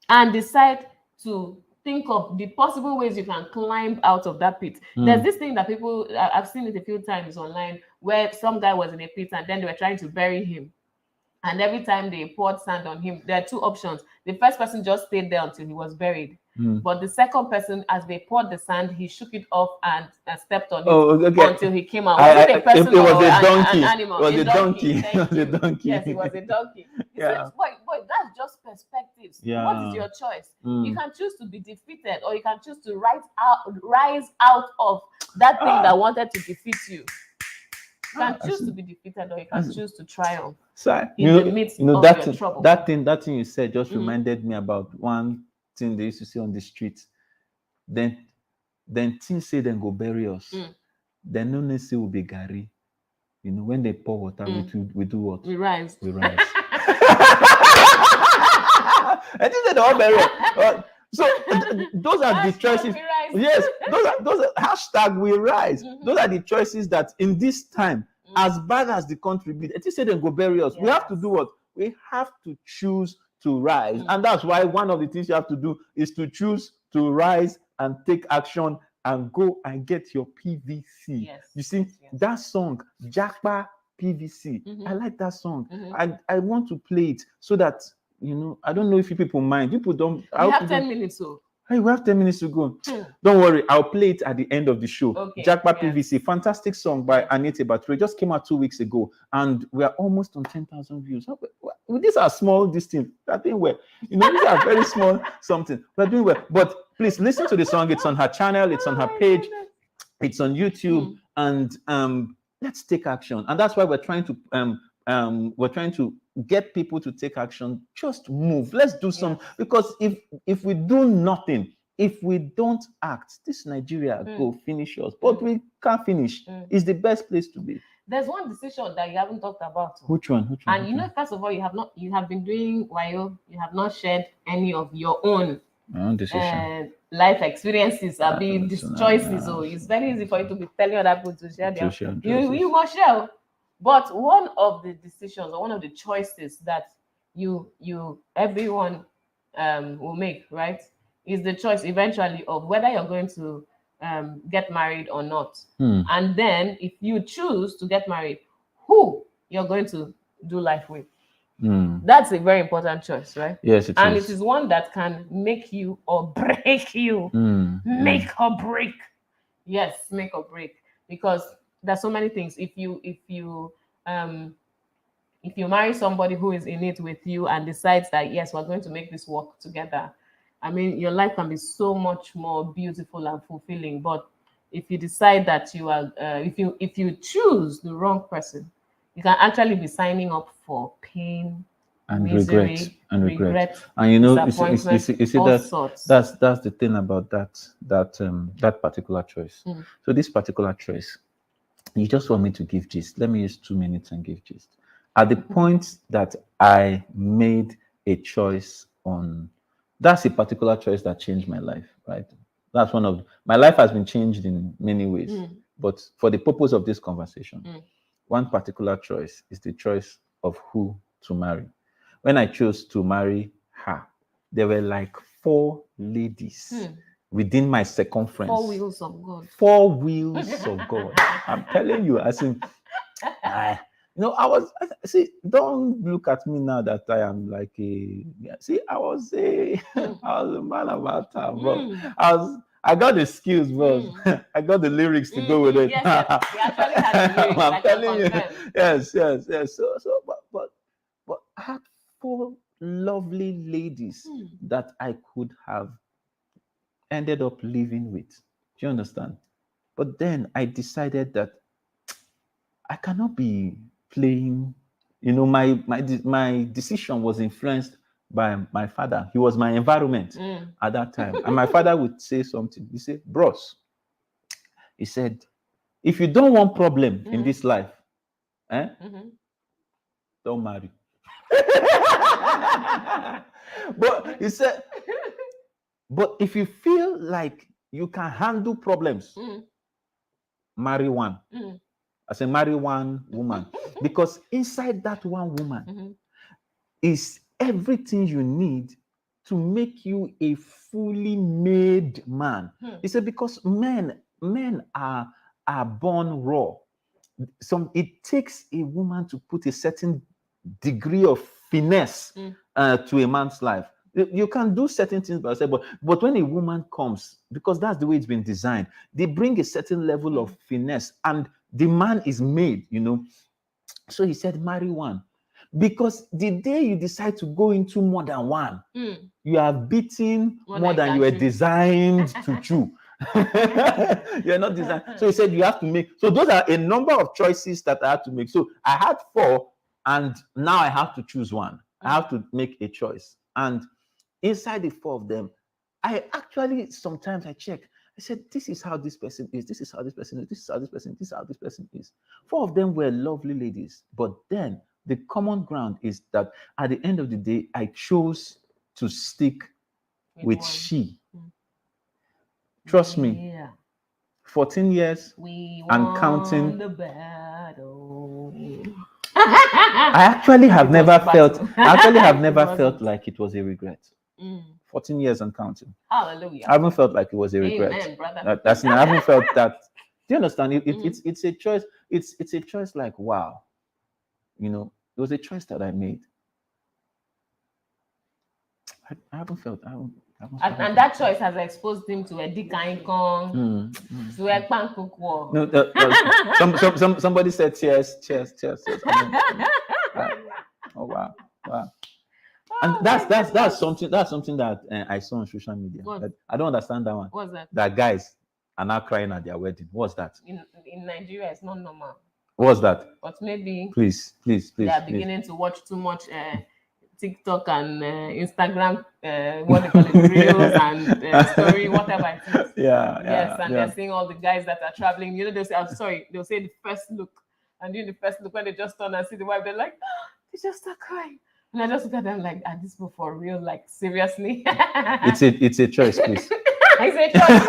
and decide to think of the possible ways you can climb out of that pit. There's this thing that people, I've seen it a few times online, where some guy was in a pit and then they were trying to bury him. And every time they poured sand on him, there are two options. The first person just stayed there until he was buried. But the second person, as they poured the sand, he shook it off and stepped on it until he came out. Was it a person it was or a donkey. an animal? It was a donkey. Thank It was a you. donkey. Yes, it was a donkey. Yeah. But that's just perspectives. Yeah. What is your choice? You can choose to be defeated, or you can choose to rise out of that thing that wanted to defeat you. You can choose to be defeated, or you can choose to triumph. So, in the midst of that your trouble. that thing you said just reminded me about one thing they used to say on the street. Then things say then go bury us. Then no necessarily will be Gary. You know, when they pour water, we do what? We rise. We rise. I think they all bury us. So those are the choices. Yes, those are hashtag we rise. Those are the choices that in this time, as bad as the country be, it is said then go bury us. We have to do what? We have to choose to rise. And that's why one of the things you have to do is to choose to rise and take action and go and get your PVC. Yes. You see, that song, Jakpa PVC. I like that song. I want to play it so that, you know, I don't know if you people mind. People don't. We have 10 minutes, so. Hey, we have 10 minutes to go. Don't worry, I'll play it at the end of the show. Okay. Jakpa PVC, fantastic song by Anita Batre. Just came out 2 weeks ago, and we are almost on 10,000 views. These are small distance. That thing where, you know, these are very small something. We're doing well. But please listen to the song. It's on her channel, it's on her page, it's on YouTube, and let's take action. And that's why we're trying to get people to take action. Just move. Let's do some, because if we do nothing, if we don't act, this Nigeria go finish us. But we can't finish. It's the best place to be. There's one decision that you haven't talked about. Which one? And you know, first of all, you have been doing wayo. You have not shared any of your own decision. Life experiences. Choices. So it's very easy for you to be telling other people to share their. You must share. But one of the decisions or one of the choices that everyone will make, right, is the choice eventually of whether you're going to get married or not. And then if you choose to get married, who you're going to do life with. That's a very important choice, right? Yes, it is. It is one that can make you or break you. Make or break. Yes, make or break. Because there's so many things. If you marry somebody who is in it with you and decides that yes, we're going to make this work together, I mean, your life can be so much more beautiful and fulfilling. But if you decide that you are, if you choose the wrong person, you can actually be signing up for pain and misery, regret. And you know, you see that's the thing about that particular choice. So this particular choice, you just want me to give gist. Let me use 2 minutes and give gist. At the point that I made a choice on, that's a particular choice that changed my life, right? That's my life has been changed in many ways. But for the purpose of this conversation, one particular choice is the choice of who to marry. When I chose to marry her, there were like 4 ladies within my circumference. 4 wheels of God. 4 wheels of God. I'm telling you, as in, I don't look at me now that I am like I was a man about time, bro. I got the skills, bro. I got the lyrics to go with it. Yes. We actually had the lyrics. I'm telling you. Yes. So, but I had 4 lovely ladies that I could have ended up living with. Do you understand? But then I decided that I cannot be playing. My decision was influenced by my father. He was my environment at that time. And my father would say something. He said, "Bros," he said, "if you don't want problem in this life, don't marry." But he said, "But if you feel like you can handle problems, marry one." I said, "Marry one woman." Because inside that one woman is everything you need to make you a fully made man. He said, because men are born raw. It takes a woman to put a certain degree of finesse to a man's life. You can do certain things by yourself, but when a woman comes, because that's the way it's been designed, they bring a certain level of finesse, and the man is made, So he said, marry one. Because the day you decide to go into more than one, you are beating more than you were designed to chew. You're not designed. So he said you have to make. So those are a number of choices that I had to make. So I had 4, and now I have to choose one. I have to make a choice. And inside the 4 of them, I actually sometimes I check. I said, this is how this person is. This is how this person is. This is how this person is. This is how this person is. 4 of them were lovely ladies. But then the common ground is that at the end of the day, I chose to stick with she. Trust me. 14 years and counting. The battle. I actually have never felt like it was a regret. 14 years and counting. Hallelujah. I haven't felt like it was a regret. Amen, brother. I haven't felt that. Do you understand? It's a choice. It's a choice like, wow. It was a choice that I made. I haven't felt. And that choice has exposed him to a Dikaikon, to a pancake war. No, somebody said cheers. Oh wow. And that's something that I saw on social media. I don't understand that one. What's that? That guys are now crying at their wedding. What's that? In Nigeria, it's not normal. What's that? But maybe please. They are beginning to watch too much TikTok and Instagram, what they call it, reels and story, whatever it is. Yes, and they're seeing all the guys that are traveling. They'll say, "I'm sorry." They'll say the first look, and during the first look, when they just turn and see the wife, they're like, they just start crying. And I just look at them like, are these people for real? Like, seriously? It's a choice, please. It's a choice.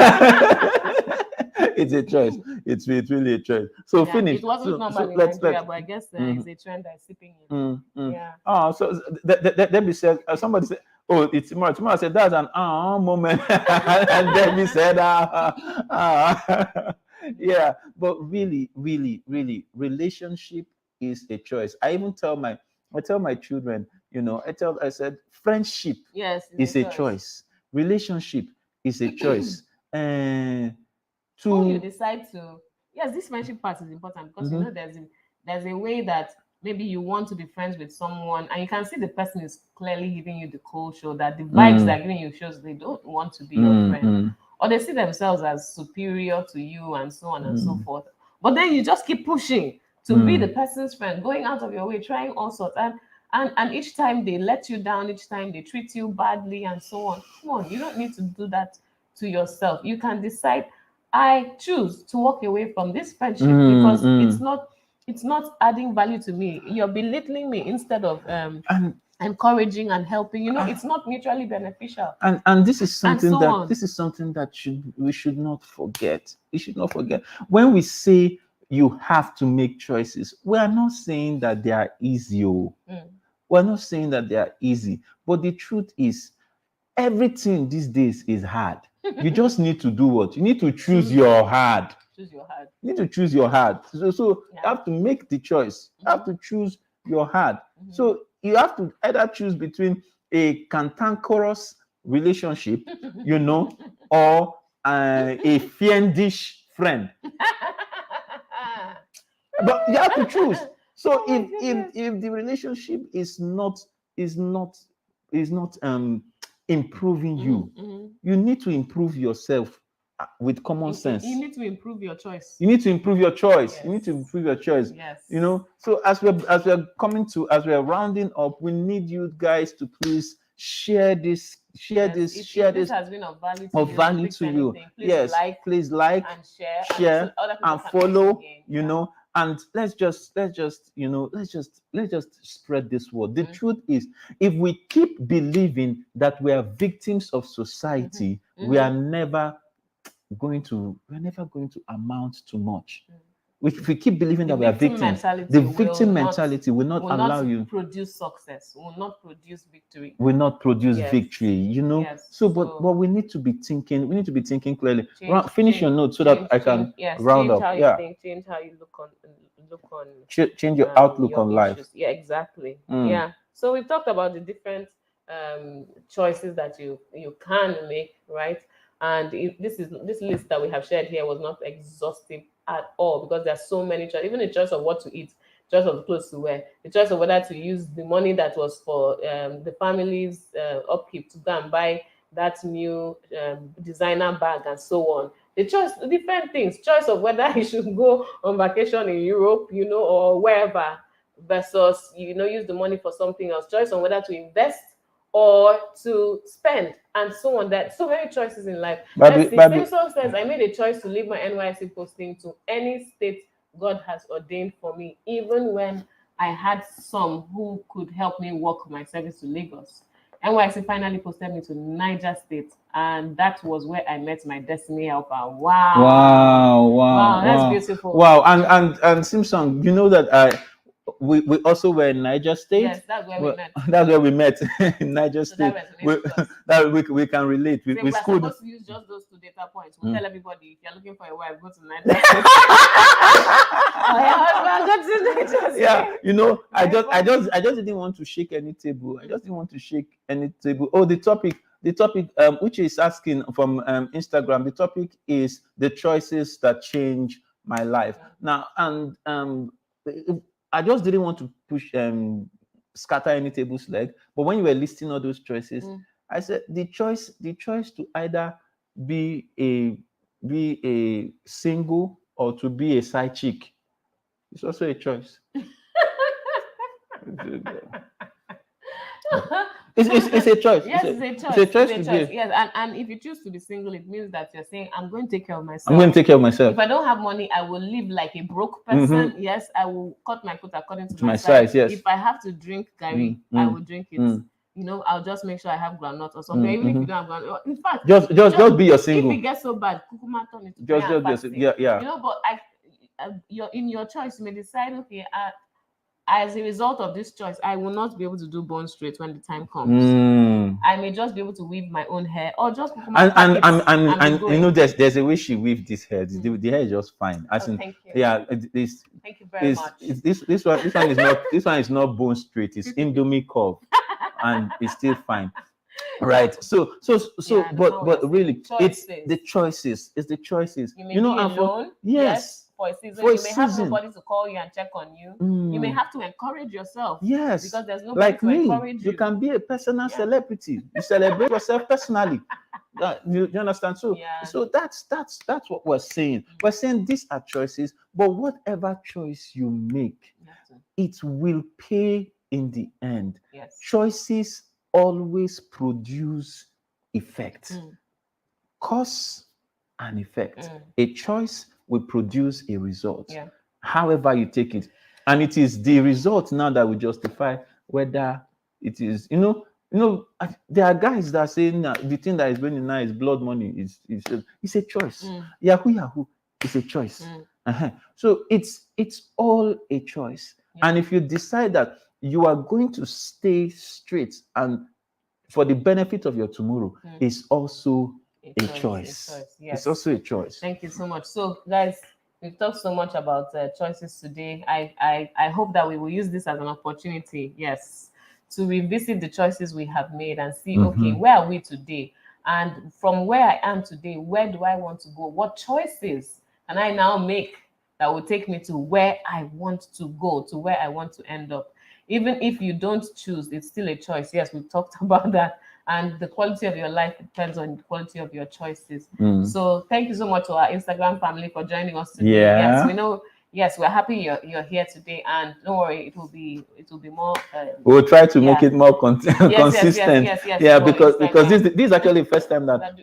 It's a choice. It's really a choice. So finish. It wasn't normal in Nigeria, but I guess it's a trend that's seeping in. Yeah. Oh, so Debbie said, somebody said, "Oh, it's tomorrow." Tomorrow said, "That's an moment," and Debbie said, Yeah. But really, relationship is a choice. I tell my children, I said, friendship is a choice. Relationship is a choice. When you decide to, this friendship part is important because there's a way that maybe you want to be friends with someone and you can see the person is clearly giving you the cold show, that the vibes they're giving you shows they don't want to be your friend, or they see themselves as superior to you and so on and so forth. But then you just keep pushing to be the person's friend, going out of your way, trying all sorts, and each time they let you down, each time they treat you badly and so on. Come on, you don't need to do that to yourself. You can decide, I choose to walk away from this friendship because it's not adding value to me. You're belittling me instead of encouraging and helping. It's not mutually beneficial. And this is something that we should not forget. We should not forget. When we say you have to make choices, we are not saying that they are easy. We're not saying that they are easy. But the truth is, everything these days is hard. You just need to do what? You need to choose your hard. Choose your hard. You need to choose your hard. So you have to make the choice. You have to choose your hard. So you have to either choose between a cantankerous relationship, or a fiendish friend. But you have to choose. So if the relationship is not is not improving you. You need to improve yourself with common sense. You need to improve your choice. You need to improve your choice. Yes. You need to improve your choice. Yes. You know, so as we're rounding up, we need you guys to please share this. If this has been of value to you. Please please like and share and follow. And let's just spread this word. The truth is, if we keep believing that we are victims of society, we are never going to amount to much. If we keep believing that we are victims, the victim mentality will not allow you produce success, will not produce victory, will not produce victory. But we need to be thinking. We need to be thinking clearly. Finish your notes so that I can round up. Change how you look on. Change your outlook on life. Yeah, exactly. Yeah. So we've talked about the different choices that you can make, right? And this list that we have shared here was not exhaustive at all, because there are so many choices. Even the choice of what to eat, choice of the clothes to wear, the choice of whether to use the money that was for the family's upkeep to go and buy that new designer bag and so on. The choice, different things, choice of whether you should go on vacation in Europe, or wherever, versus, use the money for something else. Choice on whether to invest or to spend, and so on. That so many choices in life. Simpson says, I made a choice to leave my NYSC posting to any state God has ordained for me, even when I had some who could help me work my service to Lagos. NYSC finally posted me to Niger State, and that was where I met my destiny helper. Wow, that's beautiful. Wow, and Simpson, you know that we also were in Niger State. Yes, that's where we met. That's where we met in Niger State. We can relate. We're supposed to use just those 2 data points. We'll tell everybody, if you're looking for a wife, go to Niger State. I just didn't want to shake any table. Oh, the topic, which is asking from Instagram. The topic is the choices that change my life. Now, and I just didn't want to push scatter any table's leg. But when you were listing all those choices, I said the choice to either be a single or to be a side chick. It's also a choice. It's a choice. Yes, it's a choice. Yes, and if you choose to be single, it means that you're saying, I'm going to take care of myself. If I don't have money, I will live like a broke person. Yes, I will cut my coat according to my size. Yes. If I have to drink Gary, I will drink it. I'll just make sure I have groundnut or something. Even if you don't have groundnut, in fact, just be your single. If it gets so bad, kukuma turn it to but you're in your choice. You may decide, okay, as a result of this choice, I will not be able to do bone straight when the time comes. I may just be able to weave my own hair, or just and there's a way she weaved this hair. The hair is just fine. Thank you. Thank you very much. This one is not bone straight. It's Indomie curve, and it's still fine. Right. But really, it's the choices. It's the choices. You may be alone. Yes. For a season, you may have nobody to call you and check on you. You may have to encourage yourself. Yes, because there's nobody to encourage you. You can be a personal celebrity. You celebrate yourself personally. You understand? So that's what we're saying. We're saying these are choices, but whatever choice you make, it will pay in the end. Yes. Choices always produce effect, cause and effect. A choice will produce a result, however you take it, and it is the result now that will justify whether it is. There are guys that say the thing that is winning now is blood money. It's a choice. Yahoo is a choice. So it's all a choice. And if you decide that you are going to stay straight and for the benefit of your tomorrow, it's also a choice. Yes. It's also a choice. Thank you so much. So, guys, we've talked so much about choices today. I hope that we will use this as an opportunity, to revisit the choices we have made and see, okay, where are we today? And from where I am today, where do I want to go? What choices can I now make that will take me to where I want to go, to where I want to end up. Even if you don't choose, it's still a choice. Yes, we've talked about that. And the quality of your life depends on the quality of your choices. So thank you so much to our Instagram family for joining us today. Yeah. Yes, we know. Yes, we're happy you're here today, and don't worry, it will be more. We'll try to make it more consistent. Yes, Yeah, for because Instagram. this is actually the first time that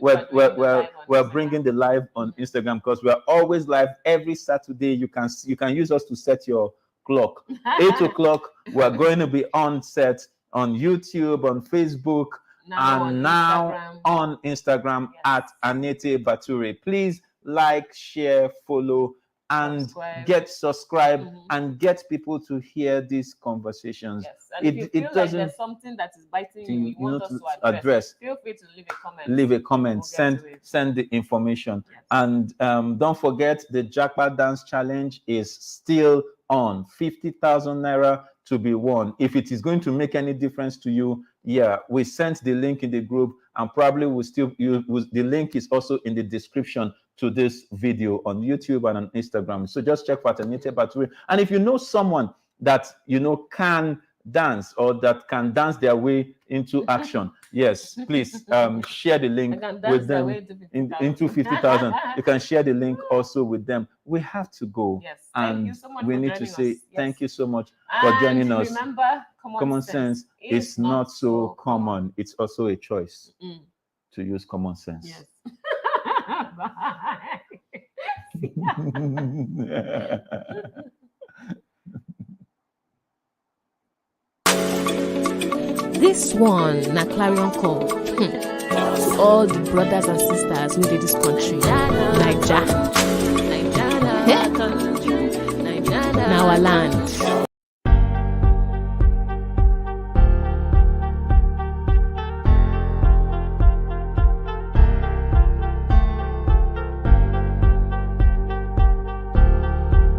we're bringing the live on Instagram, because we're always live every Saturday. You can use us to set your clock. 8 o'clock, we're going to be on set on YouTube, on Facebook, now on Instagram at Anete Bature. Please like, share, follow, and get subscribed and get people to hear these conversations. Yes. And if you feel like there's something that is biting you want us to address, feel free to leave a comment. Leave a comment. Send the information. Yes. And don't forget, the Jackpot Dance Challenge is still on. 50,000 naira to be won. If it is going to make any difference to you, we sent the link in the group, and probably the link is also in the description to this video on YouTube and on Instagram. So just check for Anete Bature. And if you know someone that can dance, or that can dance their way into action, yes, please share the link with them into 50,000. You can share the link also with them. We have to go. Yes, and you so much we for need to say thank you so much for joining us. Remember, common sense is not so common. It's also a choice to use common sense. Yes. Bye. This one, na clarion call. To all the brothers and sisters who did this country. Naija. Now our land.